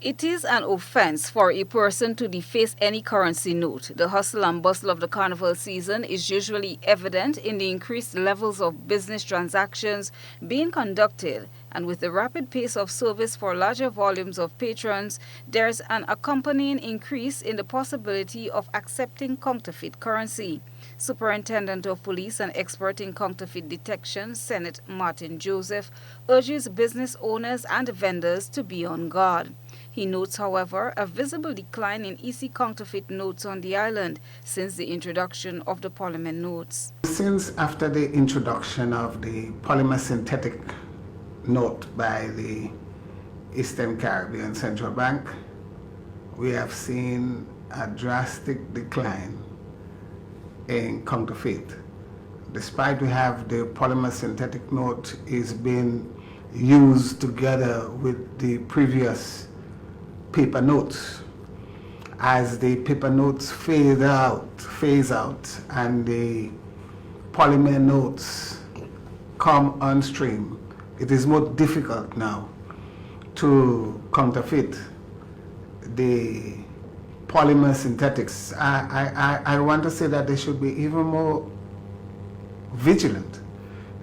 It is an offense for a person to deface any currency note. The hustle and bustle of the carnival season is usually evident in the increased levels of business transactions being conducted, and with the rapid pace of service for larger volumes of patrons, there's an accompanying increase in the possibility of accepting counterfeit currency. Superintendent of Police and expert in counterfeit detection, Senate Martin Joseph, urges business owners and vendors to be on guard. He notes, however, a visible decline in EC counterfeit notes on the island since the introduction of the polymer notes. Since after the introduction of the polymer synthetic note by the Eastern Caribbean Central Bank, we have seen a drastic decline in counterfeit. Despite we have the polymer synthetic note is being used together with the previous paper notes. As the paper notes phase out and the polymer notes come on stream, it is more difficult now to counterfeit the polymer synthetics. I want to say that they should be even more vigilant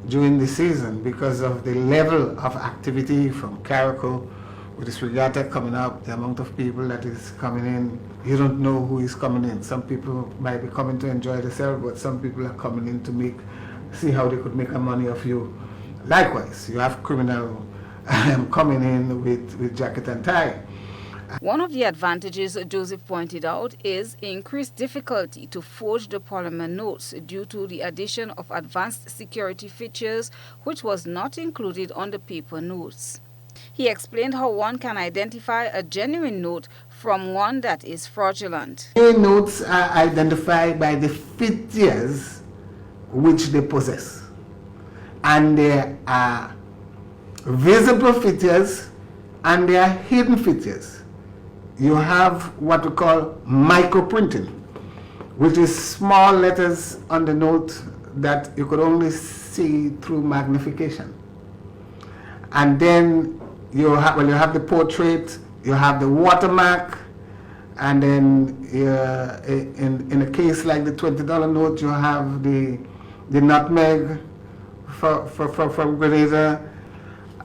during the season because of the level of activity from Caracol with this regatta coming up, the amount of people that is coming in. You don't know who is coming in. Some people might be coming to enjoy themselves, but some people are coming in to see how they could make a money off you. Likewise, you have criminal coming in with jacket and tie. One of the advantages Joseph pointed out is increased difficulty to forge the polymer notes due to the addition of advanced security features which was not included on the paper notes. He explained how one can identify a genuine note from one that is fraudulent. Notes are identified by the features which they possess. And there are visible features and there are hidden features. You have what we call microprinting, which is small letters on the note that you could only see through magnification. And then you have the portrait, you have the watermark, and then in a case like the $20 note, you have the nutmeg from Grenada,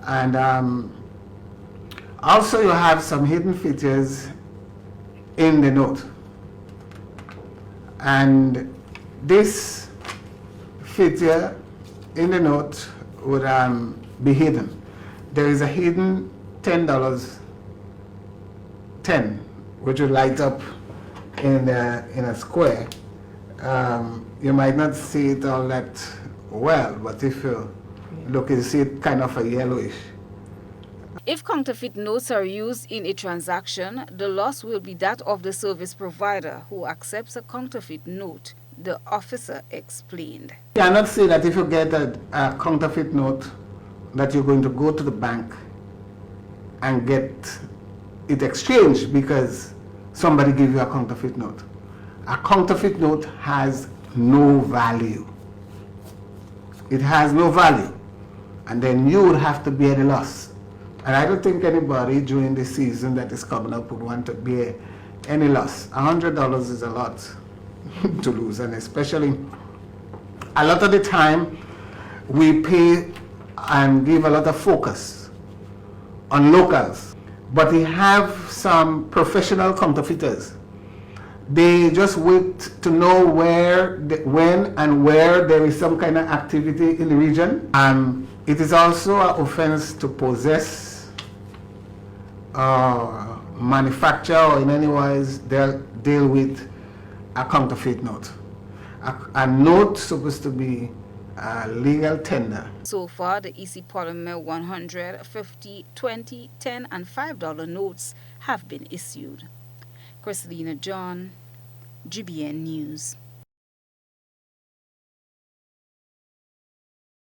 and also you have some hidden features in the note. And this feature in the note would be hidden. There is a hidden $10 10, which will light up in a square. You might not see it all that well, but if you look, you see it kind of a yellowish. If counterfeit notes are used in a transaction, the loss will be that of the service provider who accepts a counterfeit note, the officer explained. You cannot say that if you get a counterfeit note that you're going to go to the bank and get it exchanged because somebody gave you a counterfeit note. A counterfeit note has no value. It has no value. And then you would have to bear the loss. And I don't think anybody during the season that is coming up would want to bear any loss. $100 is a lot to lose, and especially a lot of the time we pay and give a lot of focus on locals, but we have some professional counterfeiters. They just wait to know when and where there is some kind of activity in the region. It is also an offense to possess, manufacture, or in any wise deal with a counterfeit note. A note supposed to be legal tender. So far, the EC Polymer 100, 50, 20, 10 and $5 notes have been issued. Christina John, GBN News.